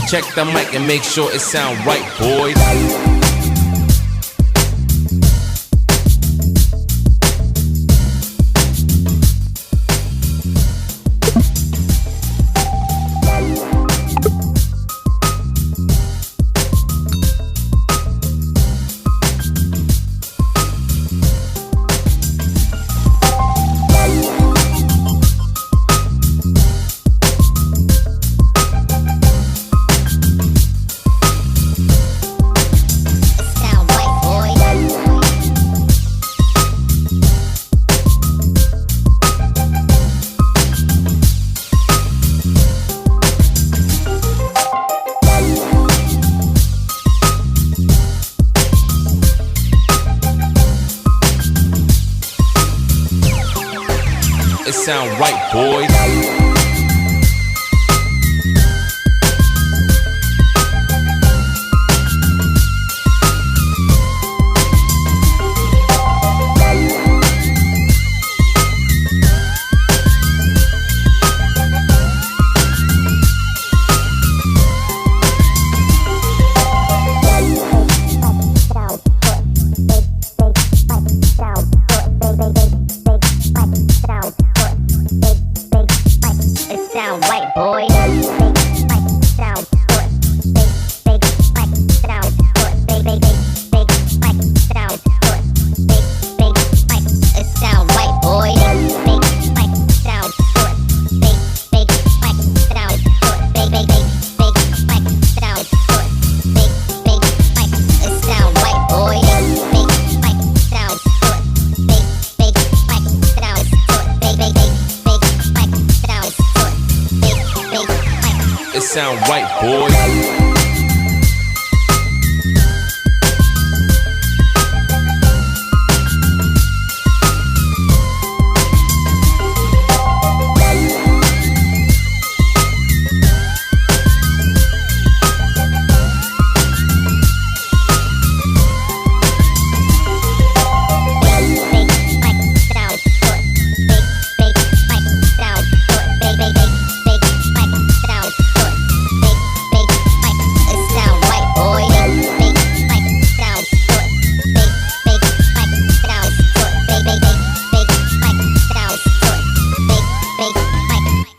Check the mic and make sure it sound right, boys. It sound right, boys. Sound right, boy. Sound good. Big fight. Sound good. Big fight. Sound good. Big fight. It sound right, boy. Big fight. Sound good. Big fight. Sound good. Big fight. Sound good. Big fight. It sound right, boy. Big fight. Sound good. Big fight. Sound good. Big fight. Sound good. It sound right, boys.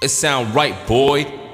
It sound right, boy.